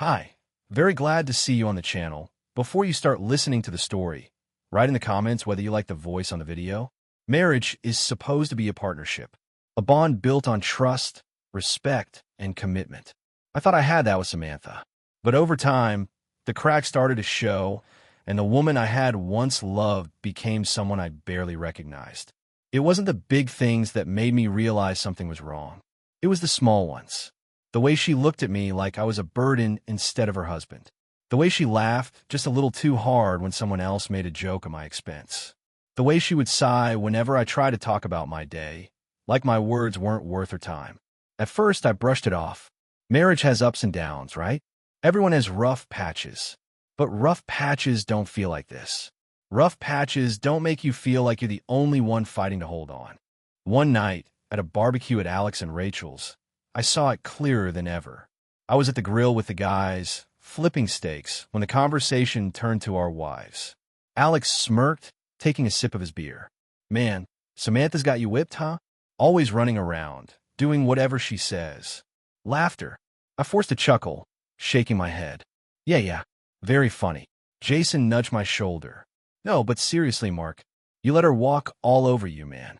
Hi, very glad to see you on the channel. Before you start listening to the story, write in the comments whether you like the voice on the video. Marriage is supposed to be a partnership, a bond built on trust, respect, and commitment. I thought I had that with Samantha. But over time, the cracks started to show, and the woman I had once loved became someone I barely recognized. It wasn't the big things that made me realize something was wrong. It was the small ones. The way she looked at me like I was a burden instead of her husband. The way she laughed just a little too hard when someone else made a joke at my expense. The way she would sigh whenever I tried to talk about my day, like my words weren't worth her time. At first, I brushed it off. Marriage has ups and downs, right? Everyone has rough patches. But rough patches don't feel like this. Rough patches don't make you feel like you're the only one fighting to hold on. One night, at a barbecue at Alex and Rachel's, I saw it clearer than ever. I was at the grill with the guys, flipping steaks, when the conversation turned to our wives. Alex smirked, taking a sip of his beer. Man, Samantha's got you whipped, huh? Always running around, doing whatever she says. Laughter. I forced a chuckle, shaking my head. Yeah, very funny. Jason nudged my shoulder. No, but seriously, Mark, you let her walk all over you, man.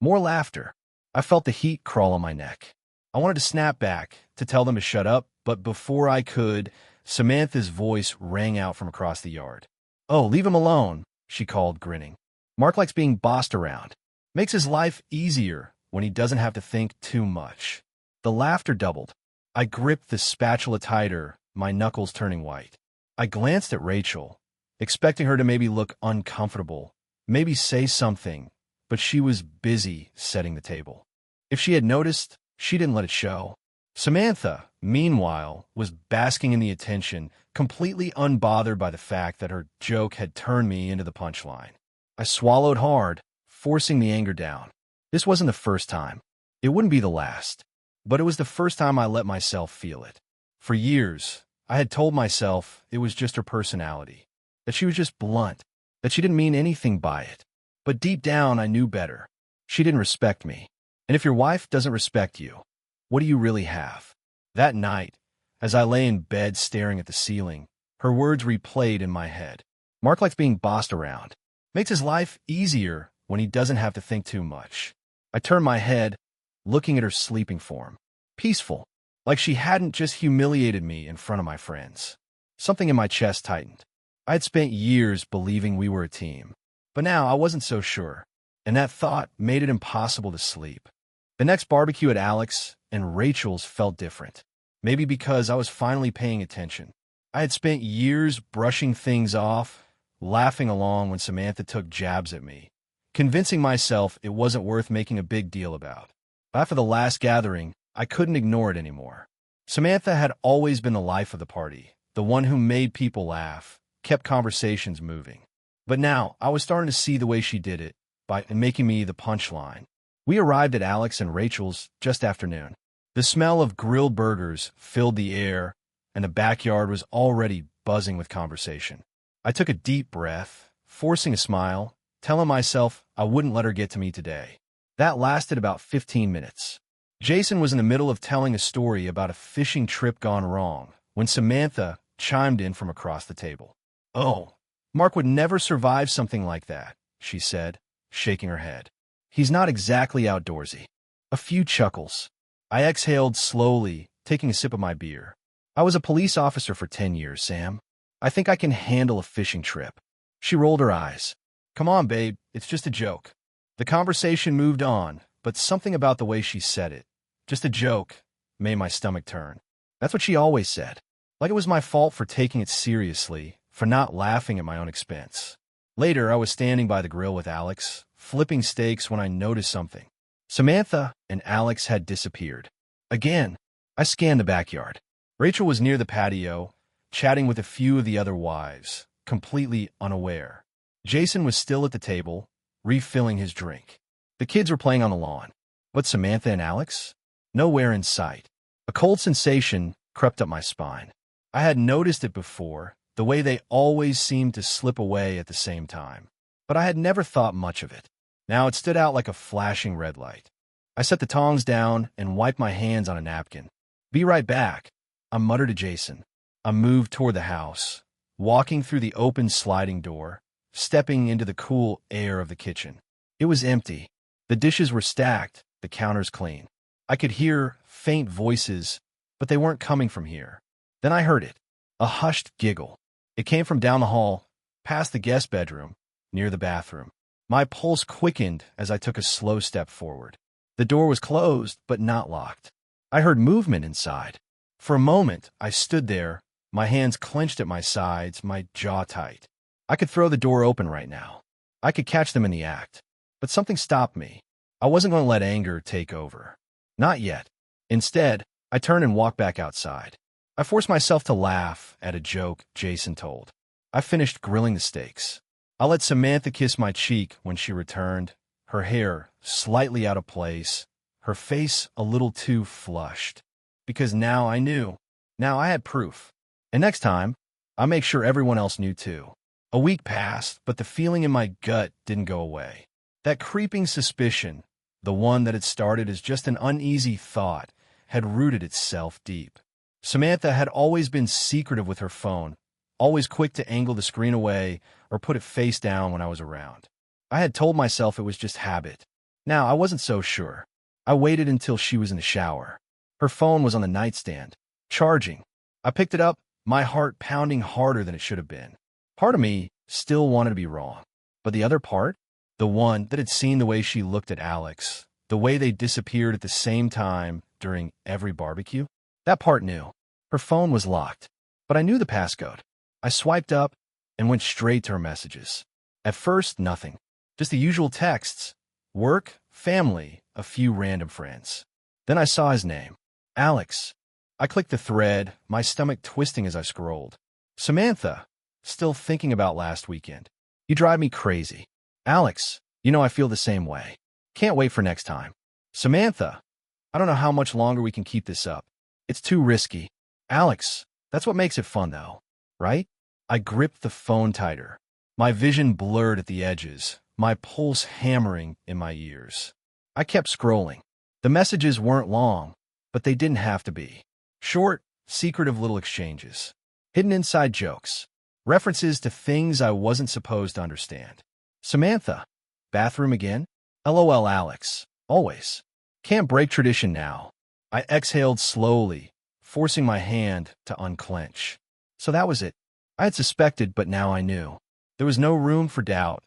More laughter. I felt the heat crawl on my neck. I wanted to snap back, to tell them to shut up, but before I could, Samantha's voice rang out from across the yard. Oh, leave him alone, she called, grinning. Mark likes being bossed around. Makes his life easier when he doesn't have to think too much. The laughter doubled. I gripped the spatula tighter, my knuckles turning white. I glanced at Rachel, expecting her to maybe look uncomfortable, maybe say something, but she was busy setting the table. If she had noticed, she didn't let it show. Samantha, meanwhile, was basking in the attention, completely unbothered by the fact that her joke had turned me into the punchline. I swallowed hard, forcing the anger down. This wasn't the first time. It wouldn't be the last. But it was the first time I let myself feel it. For years, I had told myself it was just her personality, that she was just blunt, that she didn't mean anything by it. But deep down, I knew better. She didn't respect me. And if your wife doesn't respect you, what do you really have? That night, as I lay in bed staring at the ceiling, her words replayed in my head. Mark likes being bossed around. Makes his life easier when he doesn't have to think too much. I turned my head, looking at her sleeping form. Peaceful, like she hadn't just humiliated me in front of my friends. Something in my chest tightened. I had spent years believing we were a team, but now I wasn't so sure, and that thought made it impossible to sleep. The next barbecue at Alex and Rachel's felt different. Maybe because I was finally paying attention. I had spent years brushing things off, laughing along when Samantha took jabs at me, convincing myself it wasn't worth making a big deal about. After the last gathering, I couldn't ignore it anymore. Samantha had always been the life of the party, the one who made people laugh, kept conversations moving. But now, I was starting to see the way she did it, by making me the punchline. We arrived at Alex and Rachel's just after noon. The smell of grilled burgers filled the air, and the backyard was already buzzing with conversation. I took a deep breath, forcing a smile, telling myself I wouldn't let her get to me today. That lasted about 15 minutes. Jason was in the middle of telling a story about a fishing trip gone wrong when Samantha chimed in from across the table. Oh, Mark would never survive something like that, she said, shaking her head. He's not exactly outdoorsy. A few chuckles. I exhaled slowly, taking a sip of my beer. I was a police officer for 10 years, Sam. I think I can handle a fishing trip. She rolled her eyes. Come on, babe, it's just a joke. The conversation moved on, but something about the way she said it, just a joke, made my stomach turn. That's what she always said. Like it was my fault for taking it seriously, for not laughing at my own expense. Later, I was standing by the grill with Alex, flipping steaks when I noticed something. Samantha and Alex had disappeared. Again, I scanned the backyard. Rachel was near the patio, chatting with a few of the other wives, completely unaware. Jason was still at the table, refilling his drink. The kids were playing on the lawn. But Samantha and Alex? Nowhere in sight. A cold sensation crept up my spine. I had noticed it before, the way they always seemed to slip away at the same time. But I had never thought much of it. Now it stood out like a flashing red light. I set the tongs down and wiped my hands on a napkin. Be right back, I muttered to Jason. I moved toward the house, walking through the open sliding door, stepping into the cool air of the kitchen. It was empty. The dishes were stacked, the counters clean. I could hear faint voices, but they weren't coming from here. Then I heard it, a hushed giggle. It came from down the hall, past the guest bedroom, near the bathroom. My pulse quickened as I took a slow step forward. The door was closed, but not locked. I heard movement inside. For a moment, I stood there, my hands clenched at my sides, my jaw tight. I could throw the door open right now. I could catch them in the act. But something stopped me. I wasn't going to let anger take over. Not yet. Instead, I turned and walked back outside. I forced myself to laugh at a joke Jason told. I finished grilling the steaks. I let Samantha kiss my cheek when she returned, her hair slightly out of place, her face a little too flushed. Because now I knew. Now I had proof. And next time, I'll make sure everyone else knew too. A week passed, but the feeling in my gut didn't go away. That creeping suspicion, the one that had started as just an uneasy thought, had rooted itself deep. Samantha had always been secretive with her phone, always quick to angle the screen away or put it face down when I was around. I had told myself it was just habit. Now, I wasn't so sure. I waited until she was in the shower. Her phone was on the nightstand, charging. I picked it up, my heart pounding harder than it should have been. Part of me still wanted to be wrong. But the other part, the one that had seen the way she looked at Alex, the way they disappeared at the same time during every barbecue, that part knew. Her phone was locked, but I knew the passcode. I swiped up and went straight to her messages. At first, nothing. Just the usual texts. Work, family, a few random friends. Then I saw his name. Alex. I clicked the thread, my stomach twisting as I scrolled. Samantha. Still thinking about last weekend. You drive me crazy. Alex. You know I feel the same way. Can't wait for next time. Samantha. I don't know how much longer we can keep this up. It's too risky. Alex. That's what makes it fun, though. Right? I gripped the phone tighter. My vision blurred at the edges, my pulse hammering in my ears. I kept scrolling. The messages weren't long, but they didn't have to be. Short, secretive little exchanges. Hidden inside jokes. References to things I wasn't supposed to understand. Samantha. Bathroom again? LOL Alex. Always. Can't break tradition now. I exhaled slowly, forcing my hand to unclench. So that was it. I had suspected, but now I knew. There was no room for doubt,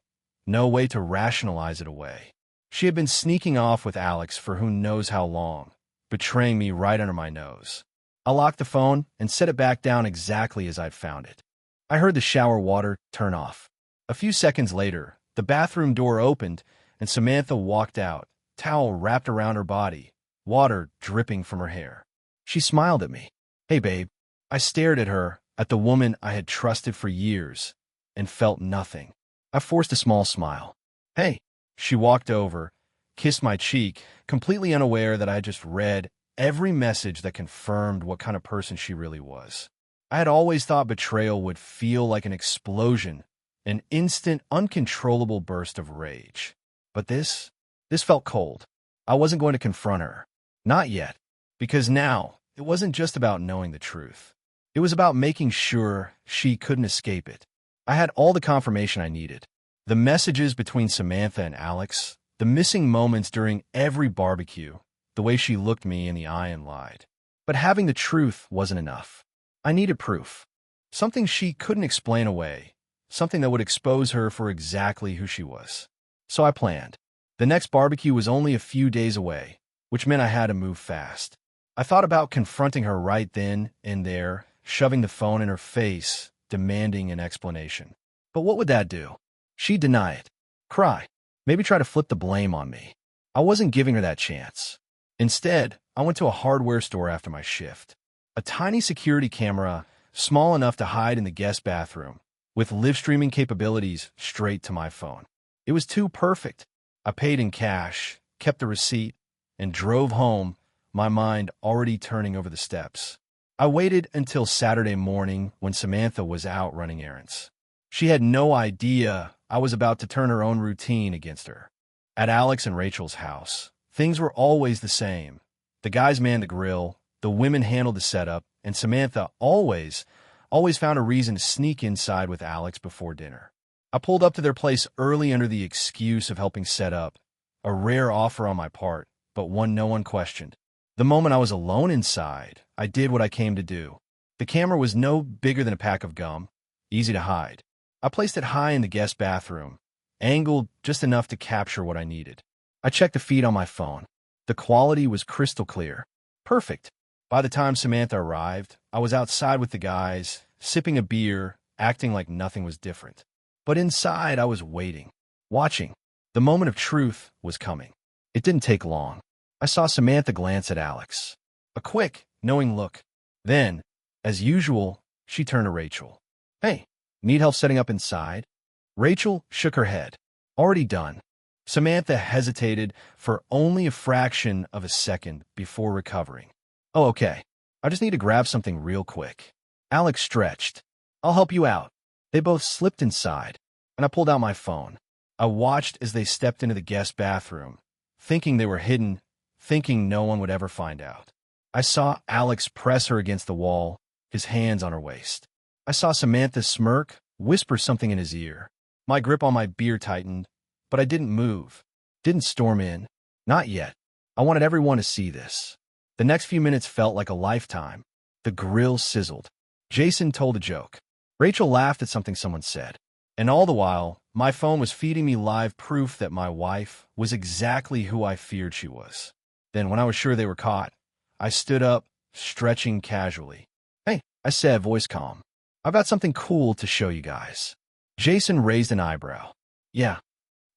no way to rationalize it away. She had been sneaking off with Alex for who knows how long, betraying me right under my nose. I locked the phone and set it back down exactly as I'd found it. I heard the shower water turn off. A few seconds later, the bathroom door opened and Samantha walked out, towel wrapped around her body, water dripping from her hair. She smiled at me. Hey, babe. I stared at her, at the woman I had trusted for years, and felt nothing. I forced a small smile. Hey. She walked over, kissed my cheek, completely unaware that I had just read every message that confirmed what kind of person she really was. I had always thought betrayal would feel like an explosion, an instant, uncontrollable burst of rage. But this felt cold. I wasn't going to confront her. Not yet. Because now, it wasn't just about knowing the truth. It was about making sure she couldn't escape it. I had all the confirmation I needed. The messages between Samantha and Alex, the missing moments during every barbecue, the way she looked me in the eye and lied. But having the truth wasn't enough. I needed proof. Something she couldn't explain away. Something that would expose her for exactly who she was. So I planned. The next barbecue was only a few days away, which meant I had to move fast. I thought about confronting her right then and there, shoving the phone in her face, demanding an explanation. But what would that do? She'd deny it, cry, maybe try to flip the blame on me. I wasn't giving her that chance. Instead, I went to a hardware store after my shift. A tiny security camera, small enough to hide in the guest bathroom, with live streaming capabilities straight to my phone. It was too perfect. I paid in cash, kept the receipt, and drove home, my mind already turning over the steps. I waited until Saturday morning when Samantha was out running errands. She had no idea I was about to turn her own routine against her. At Alex and Rachel's house, things were always the same. The guys manned the grill, the women handled the setup, and Samantha always always found a reason to sneak inside with Alex before dinner. I pulled up to their place early under the excuse of helping set up, a rare offer on my part, but one no one questioned. The moment I was alone inside, I did what I came to do. The camera was no bigger than a pack of gum, easy to hide. I placed it high in the guest bathroom, angled just enough to capture what I needed. I checked the feed on my phone. The quality was crystal clear. Perfect. By the time Samantha arrived, I was outside with the guys, sipping a beer, acting like nothing was different. But inside, I was waiting, watching. The moment of truth was coming. It didn't take long. I saw Samantha glance at Alex. A quick, knowing look. Then, as usual, she turned to Rachel. "Hey, need help setting up inside?" Rachel shook her head. "Already done." Samantha hesitated for only a fraction of a second before recovering. "Oh, okay. I just need to grab something real quick." Alex stretched. "I'll help you out." They both slipped inside, and I pulled out my phone. I watched as they stepped into the guest bathroom, thinking they were hidden, thinking no one would ever find out. I saw Alex press her against the wall, his hands on her waist. I saw Samantha smirk, whisper something in his ear. My grip on my beer tightened, but I didn't move, didn't storm in. Not yet. I wanted everyone to see this. The next few minutes felt like a lifetime. The grill sizzled. Jason told a joke. Rachel laughed at something someone said. And all the while, my phone was feeding me live proof that my wife was exactly who I feared she was. Then, when I was sure they were caught, I stood up, stretching casually. "Hey," I said, voice calm. "I've got something cool to show you guys." Jason raised an eyebrow. "Yeah."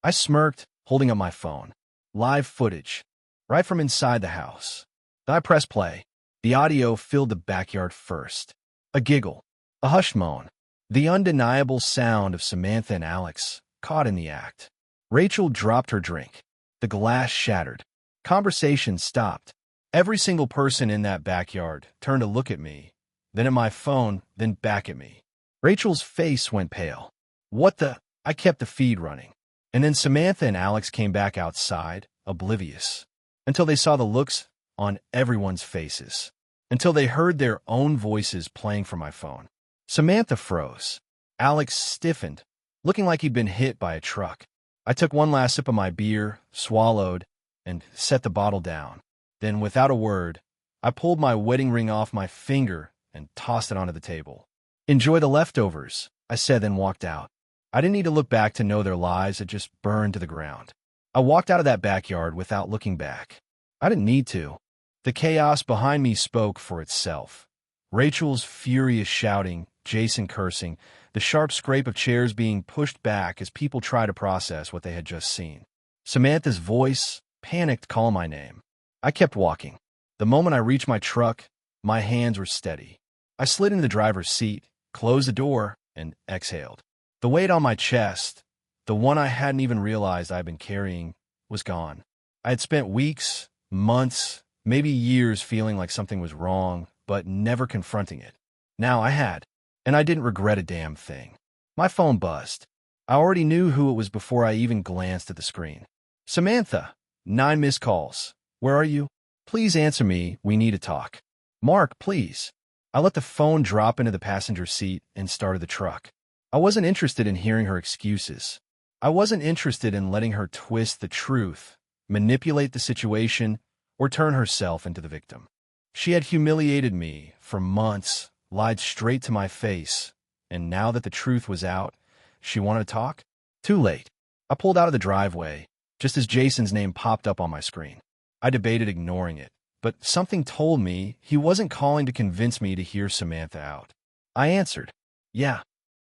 I smirked, holding up my phone. Live footage, right from inside the house. I pressed play. The audio filled the backyard first. A giggle, a hushed moan. The undeniable sound of Samantha and Alex, caught in the act. Rachel dropped her drink. The glass shattered. Conversation stopped. Every single person in that backyard turned to look at me, then at my phone, then back at me. Rachel's face went pale. "What the?" I kept the feed running. And then Samantha and Alex came back outside, oblivious, until they saw the looks on everyone's faces, until they heard their own voices playing from my phone. Samantha froze. Alex stiffened, looking like he'd been hit by a truck. I took one last sip of my beer, swallowed, and set the bottle down. Then, without a word, I pulled my wedding ring off my finger and tossed it onto the table. "Enjoy the leftovers," I said, then walked out. I didn't need to look back to know their lives had just burned to the ground. I walked out of that backyard without looking back. I didn't need to. The chaos behind me spoke for itself. Rachel's furious shouting, Jason cursing, the sharp scrape of chairs being pushed back as people tried to process what they had just seen. Samantha's voice, panicked, calling my name. I kept walking. The moment I reached my truck, my hands were steady. I slid into the driver's seat, closed the door, and exhaled. The weight on my chest, the one I hadn't even realized I had been carrying, was gone. I had spent weeks, months, maybe years feeling like something was wrong, but never confronting it. Now I had, and I didn't regret a damn thing. My phone buzzed. I already knew who it was before I even glanced at the screen. "Samantha, 9 missed calls. Where are you? Please answer me, we need to talk." "Mark, please." I let the phone drop into the passenger seat and started the truck. I wasn't interested in hearing her excuses. I wasn't interested in letting her twist the truth, manipulate the situation, or turn herself into the victim. She had humiliated me for months, lied straight to my face, and now that the truth was out, she wanted to talk? Too late. I pulled out of the driveway, just as Jason's name popped up on my screen. I debated ignoring it, but something told me he wasn't calling to convince me to hear Samantha out. I answered, "Yeah,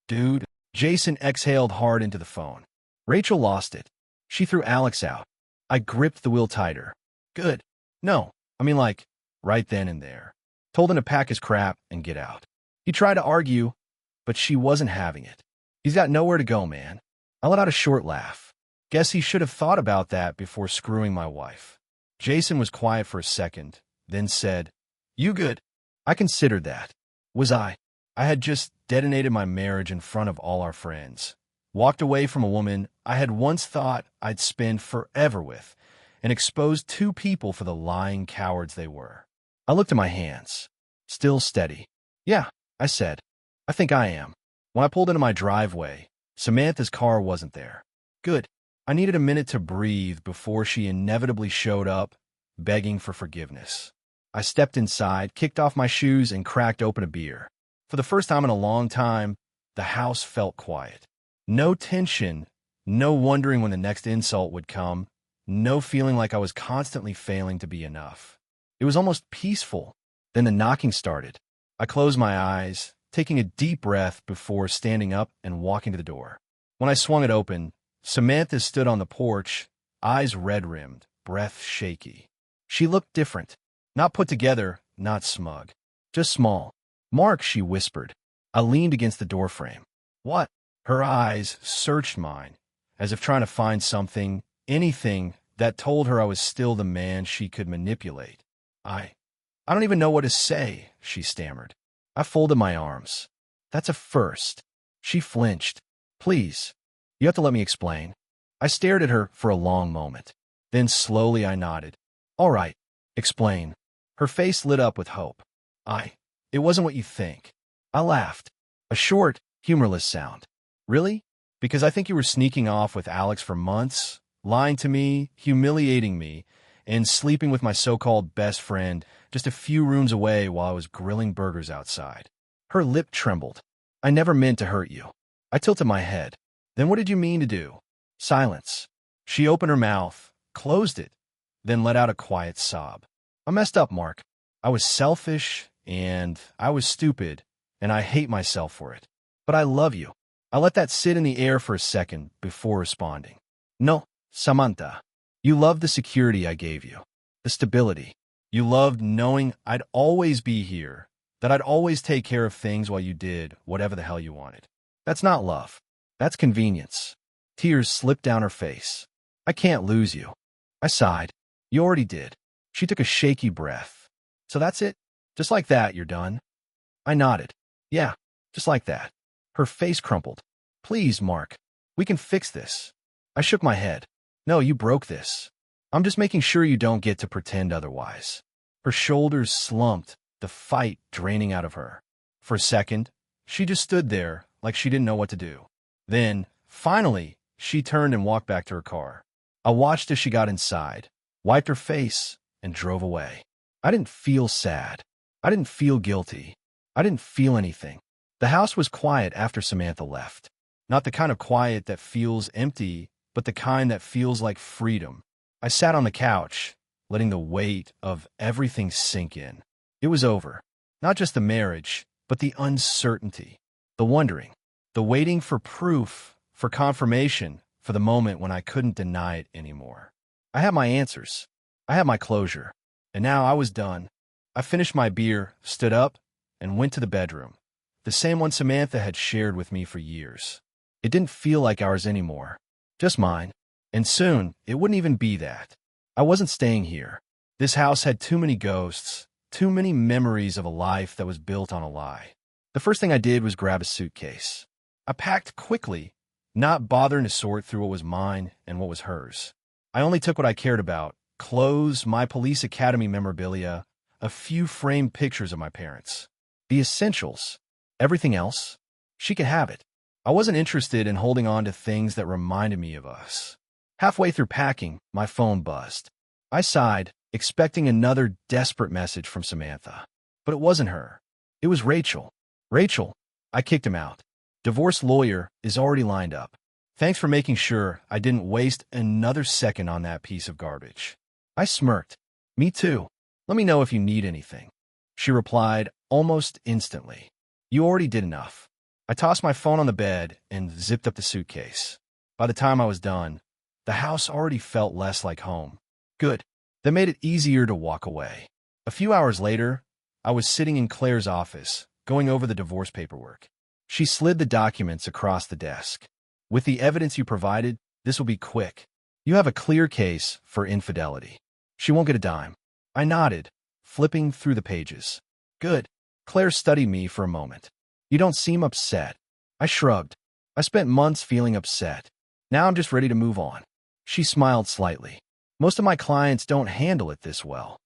dude." Jason exhaled hard into the phone. Rachel lost it. She threw Alex out. I gripped the wheel tighter. "Good. No, I mean like, right then and there." Told him to pack his crap and get out. He tried to argue, but she wasn't having it. "He's got nowhere to go, man." I let out a short laugh. Guess he should have thought about that before screwing my wife. Jason was quiet for a second, then said, "You good?" I considered that. Was I? I had just detonated my marriage in front of all our friends. Walked away from a woman I had once thought I'd spend forever with, and exposed 2 people for the lying cowards they were. I looked at my hands. Still steady. "Yeah," I said. I think I am. When I pulled into my driveway, Samantha's car wasn't there. Good. I needed a minute to breathe before she inevitably showed up, begging for forgiveness. I stepped inside, kicked off my shoes, and cracked open a beer. For the first time in a long time, the house felt quiet. No tension, no wondering when the next insult would come, no feeling like I was constantly failing to be enough. It was almost peaceful. Then the knocking started. I closed my eyes, taking a deep breath before standing up and walking to the door. When I swung it open, Samantha stood on the porch, eyes red-rimmed, breath shaky. She looked different. Not put together, not smug. Just small. "Mark," she whispered. I leaned against the doorframe. "What?" Her eyes searched mine, as if trying to find something, anything, that told her I was still the man she could manipulate. I don't even know what to say," she stammered. I folded my arms. "That's a first." She flinched. "Please, you have to let me explain." I stared at her for a long moment. Then slowly I nodded. "All right, explain." Her face lit up with hope. It wasn't what you think." I laughed. A short, humorless sound. "Really? Because I think you were sneaking off with Alex for months, lying to me, humiliating me, and sleeping with my so-called best friend just a few rooms away while I was grilling burgers outside." Her lip trembled. "I never meant to hurt you." I tilted my head. "Then what did you mean to do?" Silence. She opened her mouth, closed it, then let out a quiet sob. "I messed up, Mark. I was selfish, and I was stupid, and I hate myself for it. But I love you." I let that sit in the air for a second before responding. "No, Samantha. You loved the security I gave you, the stability. You loved knowing I'd always be here, that I'd always take care of things while you did whatever the hell you wanted. That's not love. That's convenience." Tears slipped down her face. "I can't lose you." I sighed. "You already did." She took a shaky breath. "So that's it? Just like that, you're done?" I nodded. "Yeah, just like that." Her face crumpled. "Please, Mark, we can fix this." I shook my head. "No, you broke this. I'm just making sure you don't get to pretend otherwise." Her shoulders slumped, the fight draining out of her. For a second, she just stood there like she didn't know what to do. Then, finally, she turned and walked back to her car. I watched as she got inside, wiped her face, and drove away. I didn't feel sad. I didn't feel guilty. I didn't feel anything. The house was quiet after Samantha left. Not the kind of quiet that feels empty, but the kind that feels like freedom. I sat on the couch, letting the weight of everything sink in. It was over. Not just the marriage, but the uncertainty, the wondering, the waiting for proof, for confirmation, for the moment when I couldn't deny it anymore. I had my answers. I had my closure. And now I was done. I finished my beer, stood up, and went to the bedroom. The same one Samantha had shared with me for years. It didn't feel like ours anymore. Just mine. And soon, it wouldn't even be that. I wasn't staying here. This house had too many ghosts, too many memories of a life that was built on a lie. The first thing I did was grab a suitcase. I packed quickly, not bothering to sort through what was mine and what was hers. I only took what I cared about: clothes, my police academy memorabilia, a few framed pictures of my parents. The essentials. Everything else, she could have it. I wasn't interested in holding on to things that reminded me of us. Halfway through packing, my phone buzzed. I sighed, expecting another desperate message from Samantha. But it wasn't her. It was Rachel. "Rachel," I kicked him out. "Divorce lawyer is already lined up. Thanks for making sure I didn't waste another second on that piece of garbage." I smirked. "Me too. Let me know if you need anything." She replied almost instantly. "You already did enough." I tossed my phone on the bed and zipped up the suitcase. By the time I was done, the house already felt less like home. Good. That made it easier to walk away. A few hours later, I was sitting in Claire's office, going over the divorce paperwork. She slid the documents across the desk. "With the evidence you provided, this will be quick. You have a clear case for infidelity. She won't get a dime." I nodded, flipping through the pages. "Good." Claire studied me for a moment. "You don't seem upset." I shrugged. "I spent months feeling upset. Now I'm just ready to move on." She smiled slightly. "Most of my clients don't handle it this well."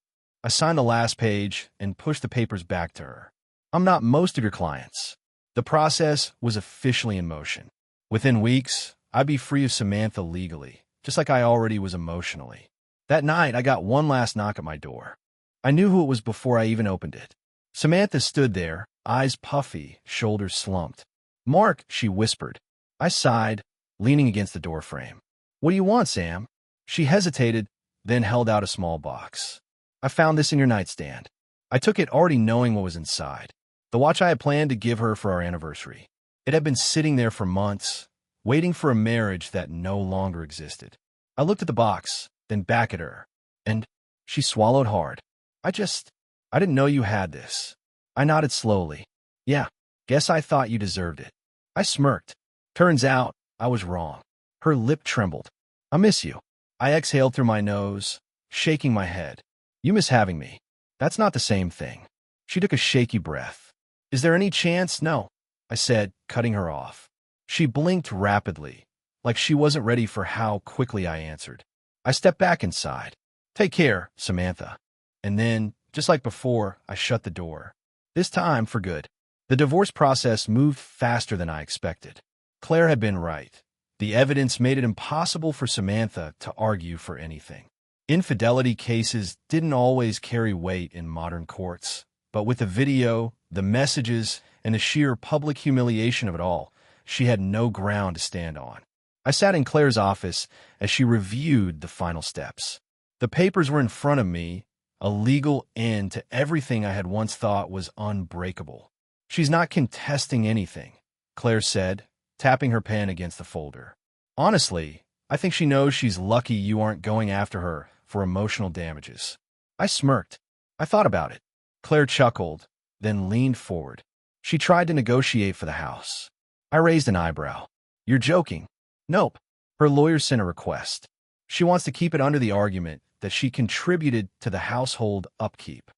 I signed the last page and pushed the papers back to her. "I'm not most of your clients." The process was officially in motion. Within weeks, I'd be free of Samantha legally, just like I already was emotionally. That night, I got one last knock at my door. I knew who it was before I even opened it. Samantha stood there, eyes puffy, shoulders slumped. "Mark," she whispered. I sighed, leaning against the doorframe. "What do you want, Sam?" She hesitated, then held out a small box. "I found this in your nightstand." I took it already knowing what was inside. The watch I had planned to give her for our anniversary. It had been sitting there for months, waiting for a marriage that no longer existed. I looked at the box, then back at her, and she swallowed hard. I didn't know you had this." I nodded slowly. "Yeah, guess I thought you deserved it." I smirked. Turns out, I was wrong. Her lip trembled. "I miss you." I exhaled through my nose, shaking my head. "You miss having me. That's not the same thing." She took a shaky breath. "Is there any chance?" "No," I said, cutting her off. She blinked rapidly, like she wasn't ready for how quickly I answered. I stepped back inside. "Take care, Samantha." And then, just like before, I shut the door. This time for good. The divorce process moved faster than I expected. Claire had been right. The evidence made it impossible for Samantha to argue for anything. Infidelity cases didn't always carry weight in modern courts, but with the video, the messages, and the sheer public humiliation of it all, she had no ground to stand on. I sat in Claire's office as she reviewed the final steps. The papers were in front of me, a legal end to everything I had once thought was unbreakable. "She's not contesting anything," Claire said, tapping her pen against the folder. "Honestly, I think she knows she's lucky you aren't going after her for emotional damages." I smirked. I thought about it. Claire chuckled, then leaned forward. She tried to negotiate for the house. I raised an eyebrow. "You're joking." "Nope." Her lawyer sent a request. She wants to keep it under the argument that she contributed to the household upkeep.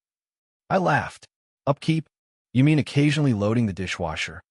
I laughed. "Upkeep? You mean occasionally loading the dishwasher?"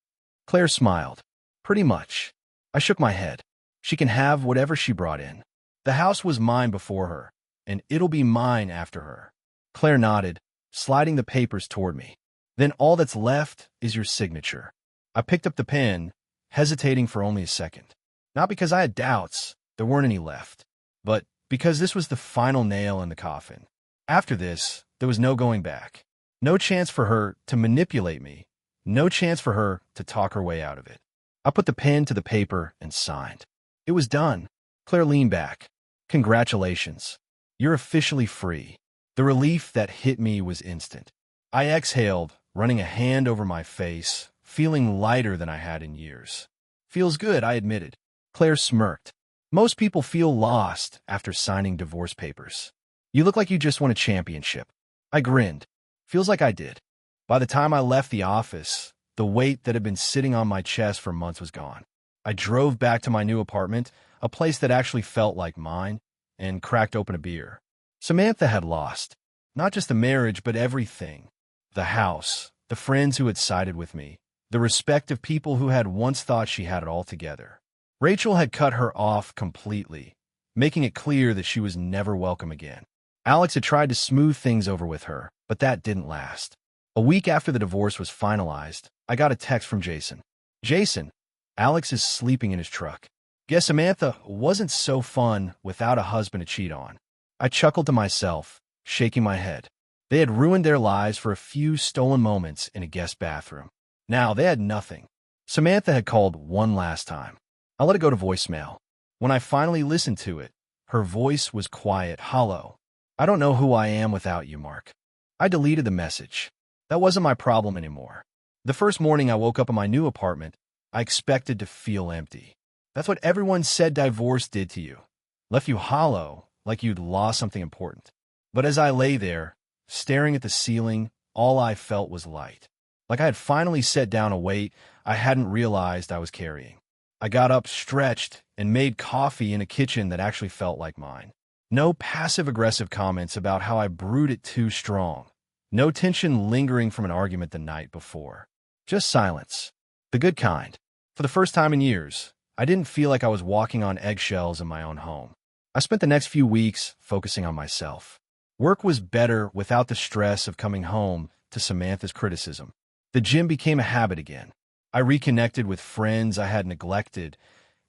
Claire smiled. "Pretty much." I shook my head. "She can have whatever she brought in. The house was mine before her, and it'll be mine after her." Claire nodded, sliding the papers toward me. "Then all that's left is your signature." I picked up the pen, hesitating for only a second. Not because I had doubts, there weren't any left, but because this was the final nail in the coffin. After this, there was no going back. No chance for her to manipulate me. No chance for her to talk her way out of it. I put the pen to the paper and signed. It was done. Claire leaned back. "Congratulations. You're officially free." The relief that hit me was instant. I exhaled, running a hand over my face, feeling lighter than I had in years. "Feels good," I admitted. Claire smirked. "Most people feel lost after signing divorce papers. You look like you just won a championship." I grinned. "Feels like I did." By the time I left the office, the weight that had been sitting on my chest for months was gone. I drove back to my new apartment, a place that actually felt like mine, and cracked open a beer. Samantha had lost. Not just the marriage, but everything. The house, the friends who had sided with me, the respect of people who had once thought she had it all together. Rachel had cut her off completely, making it clear that she was never welcome again. Alex had tried to smooth things over with her, but that didn't last. A week after the divorce was finalized, I got a text from Jason. "Jason, Alex is sleeping in his truck. Guess Samantha wasn't so fun without a husband to cheat on." I chuckled to myself, shaking my head. They had ruined their lives for a few stolen moments in a guest bathroom. Now they had nothing. Samantha had called one last time. I let it go to voicemail. When I finally listened to it, her voice was quiet, hollow. "I don't know who I am without you, Mark." I deleted the message. That wasn't my problem anymore. The first morning I woke up in my new apartment, I expected to feel empty. That's what everyone said divorce did to you. Left you hollow, like you'd lost something important. But as I lay there, staring at the ceiling, all I felt was light. Like I had finally set down a weight I hadn't realized I was carrying. I got up, stretched, and made coffee in a kitchen that actually felt like mine. No passive-aggressive comments about how I brewed it too strong. No tension lingering from an argument the night before. Just silence. The good kind. For the first time in years, I didn't feel like I was walking on eggshells in my own home. I spent the next few weeks focusing on myself. Work was better without the stress of coming home to Samantha's criticism. The gym became a habit again. I reconnected with friends I had neglected,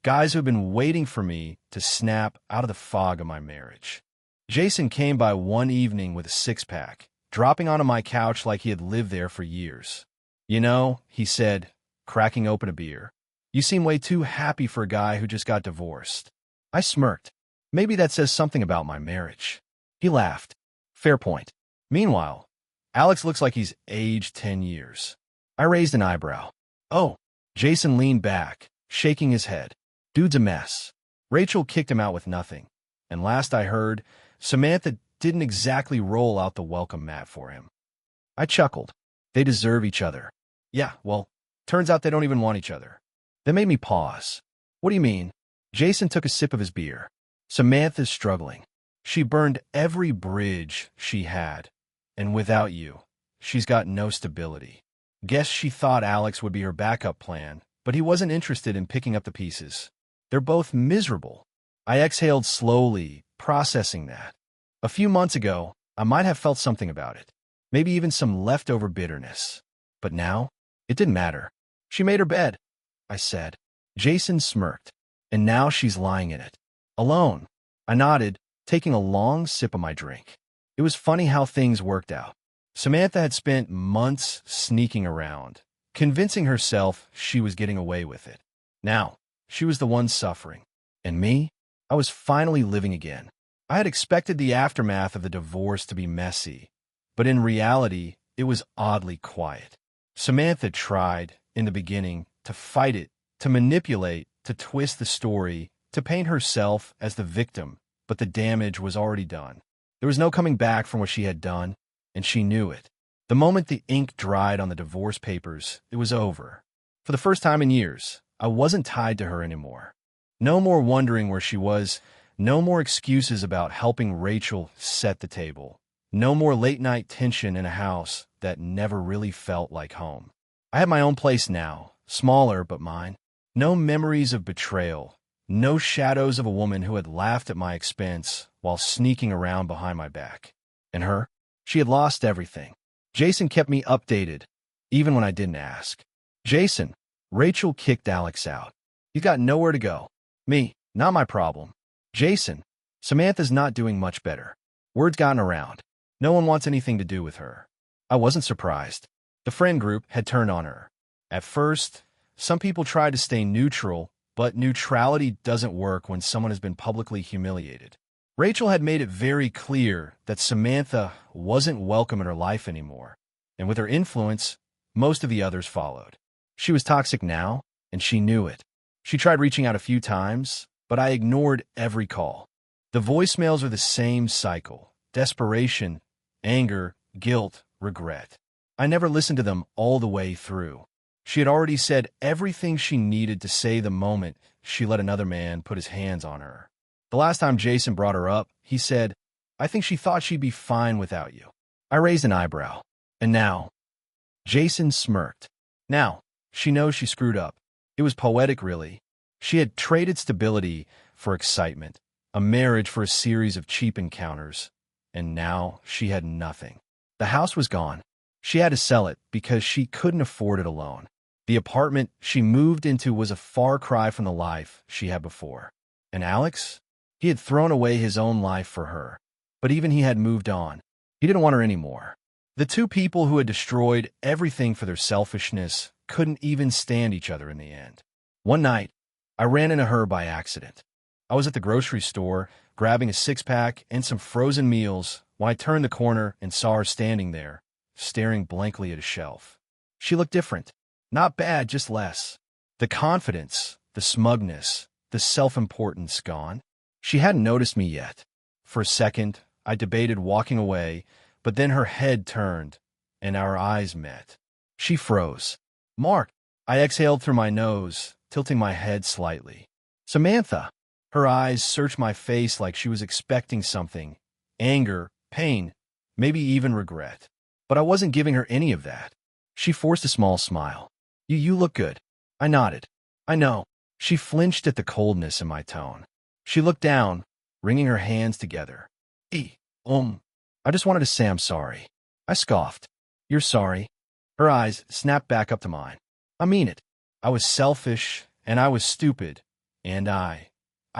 guys who had been waiting for me to snap out of the fog of my marriage. Jason came by one evening with a six-pack, dropping onto my couch like he had lived there for years. "You know," he said, cracking open a beer, "you seem way too happy for a guy who just got divorced." I smirked. Maybe that says something about my marriage. He laughed. "Fair point." Meanwhile, Alex looks like he's aged 10 years. I raised an eyebrow. "Oh." Jason leaned back, shaking his head. "Dude's a mess. Rachel kicked him out with nothing. And last I heard, Samantha didn't exactly roll out the welcome mat for him." I chuckled. They deserve each other. Yeah, well, turns out they don't even want each other. That made me pause. "What do you mean?" Jason took a sip of his beer. "Samantha's struggling. She burned every bridge she had. And without you, she's got no stability. Guess she thought Alex would be her backup plan, but he wasn't interested in picking up the pieces. They're both miserable." I exhaled slowly, processing that. A few months ago, I might have felt something about it. Maybe even some leftover bitterness. But now, it didn't matter. "She made her bed," I said. Jason smirked. "And now she's lying in it. Alone." I nodded, taking a long sip of my drink. It was funny how things worked out. Samantha had spent months sneaking around, convincing herself she was getting away with it. Now, she was the one suffering. And me? I was finally living again. I had expected the aftermath of the divorce to be messy, but in reality, it was oddly quiet. Samantha tried, in the beginning, to fight it, to manipulate, to twist the story, to paint herself as the victim, but the damage was already done. There was no coming back from what she had done, and she knew it. The moment the ink dried on the divorce papers, it was over. For the first time in years, I wasn't tied to her anymore. No more wondering where she was, no more excuses about helping Rachel set the table, no more late-night tension in a house that never really felt like home. I had my own place now, smaller but mine. No memories of betrayal, no shadows of a woman who had laughed at my expense while sneaking around behind my back. And her? She had lost everything. Jason kept me updated, even when I didn't ask. "Jason, Rachel kicked Alex out. He's got nowhere to go." "Me, not my problem." "Jason, Samantha's not doing much better. Word's gotten around. No one wants anything to do with her." I wasn't surprised. The friend group had turned on her. At first, some people tried to stay neutral, but neutrality doesn't work when someone has been publicly humiliated. Rachel had made it very clear that Samantha wasn't welcome in her life anymore, and with her influence, most of the others followed. She was toxic now, and she knew it. She tried reaching out a few times, but I ignored every call. The voicemails are the same cycle: desperation, anger, guilt, regret. I never listened to them all the way through. She had already said everything she needed to say the moment she let another man put his hands on her. The last time Jason brought her up, he said, "I think she thought she'd be fine without you." I raised an eyebrow. "And now?" Jason smirked. "Now, she knows she screwed up." It was poetic, really. She had traded stability for excitement, a marriage for a series of cheap encounters, and now she had nothing. The house was gone. She had to sell it because she couldn't afford it alone. The apartment she moved into was a far cry from the life she had before. And Alex? He had thrown away his own life for her, but even he had moved on. He didn't want her anymore. The two people who had destroyed everything for their selfishness couldn't even stand each other in the end. One night, I ran into her by accident. I was at the grocery store, grabbing a six-pack and some frozen meals, when I turned the corner and saw her standing there, staring blankly at a shelf. She looked different. Not bad, just less. The confidence, the smugness, the self-importance gone. She hadn't noticed me yet. For a second, I debated walking away, but then her head turned, and our eyes met. She froze. "Mark." I exhaled through my nose, tilting my head slightly. "Samantha." Her eyes searched my face like she was expecting something. Anger, pain, maybe even regret. But I wasn't giving her any of that. She forced a small smile. You look good." I nodded. "I know." She flinched at the coldness in my tone. She looked down, wringing her hands together. I just wanted to say I'm sorry." I scoffed. "You're sorry?" Her eyes snapped back up to mine. "I mean it. I was selfish, and I was stupid, and I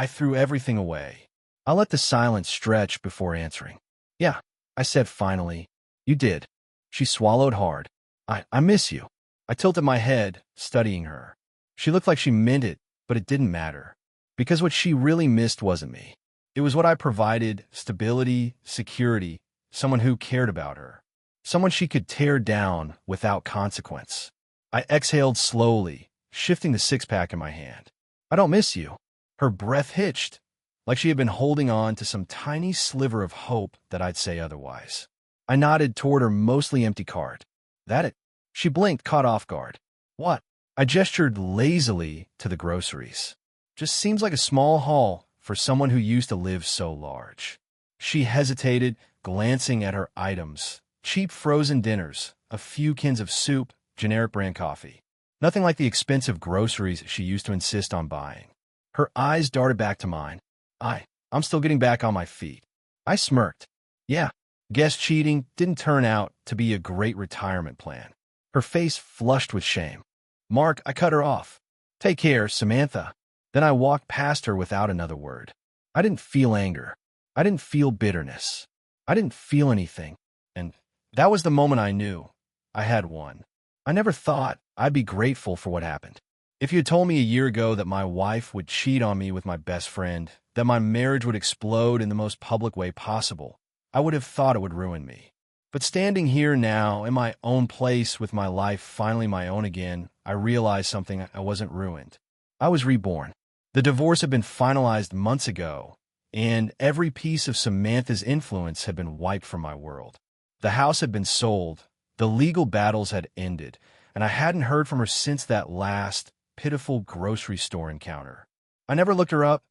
threw everything away. I let the silence stretch before answering. Yeah, I said finally. You did. She swallowed hard. I miss you. I tilted my head, studying her. She looked like she meant it, but it didn't matter. Because what she really missed wasn't me. It was what I provided: stability, security, someone who cared about her. Someone she could tear down without consequence. I exhaled slowly, shifting the six-pack in my hand. I don't miss you. Her breath hitched, like she had been holding on to some tiny sliver of hope that I'd say otherwise. I nodded toward her mostly empty cart. That it? She blinked, caught off guard. What? I gestured lazily to the groceries. Just seems like a small haul for someone who used to live so large. She hesitated, glancing at her items. Cheap frozen dinners, a few cans of soup, generic brand coffee. Nothing like the expensive groceries she used to insist on buying. Her eyes darted back to mine. I'm still getting back on my feet. I smirked. Yeah, guess cheating didn't turn out to be a great retirement plan. Her face flushed with shame. Mark, I cut her off. Take care, Samantha. Then I walked past her without another word. I didn't feel anger. I didn't feel bitterness. I didn't feel anything. And that was the moment I knew I had won. I never thought I'd be grateful for what happened. If you had told me a year ago that my wife would cheat on me with my best friend, that my marriage would explode in the most public way possible, I would have thought it would ruin me. But standing here now, in my own place with my life finally my own again, I realized something: I wasn't ruined. I was reborn. The divorce had been finalized months ago, and every piece of Samantha's influence had been wiped from my world. The house had been sold, the legal battles had ended, and I hadn't heard from her since that last, pitiful grocery store encounter. I never looked her up,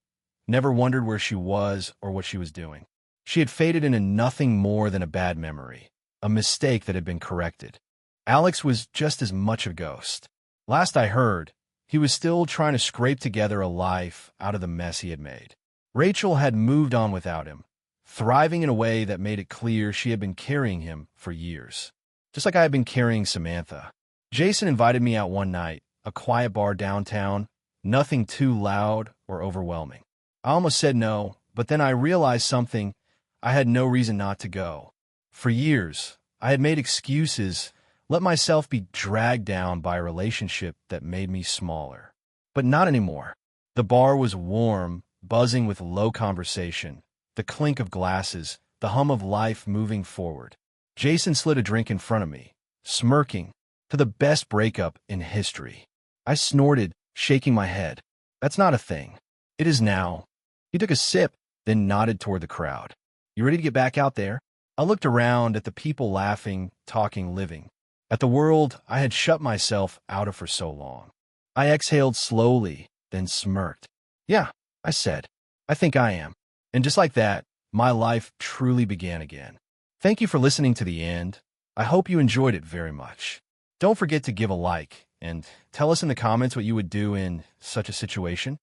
never wondered where she was or what she was doing. She had faded into nothing more than a bad memory, a mistake that had been corrected. Alex was just as much a ghost. Last I heard, he was still trying to scrape together a life out of the mess he had made. Rachel had moved on without him, thriving in a way that made it clear she had been carrying him for years, just like I had been carrying Samantha. Jason invited me out one night, a quiet bar downtown, nothing too loud or overwhelming. I almost said no, but then I realized something: I had no reason not to go. For years, I had made excuses, let myself be dragged down by a relationship that made me smaller. But not anymore. The bar was warm, buzzing with low conversation, the clink of glasses, the hum of life moving forward. Jason slid a drink in front of me, smirking, to the best breakup in history. I snorted, shaking my head. That's not a thing. It is now. He took a sip, then nodded toward the crowd. You ready to get back out there? I looked around at the people laughing, talking, living, at the world I had shut myself out of for so long. I exhaled slowly, then smirked. Yeah, I said. I think I am. And just like that, my life truly began again. Thank you for listening to the end. I hope you enjoyed it very much. Don't forget to give a like and tell us in the comments what you would do in such a situation.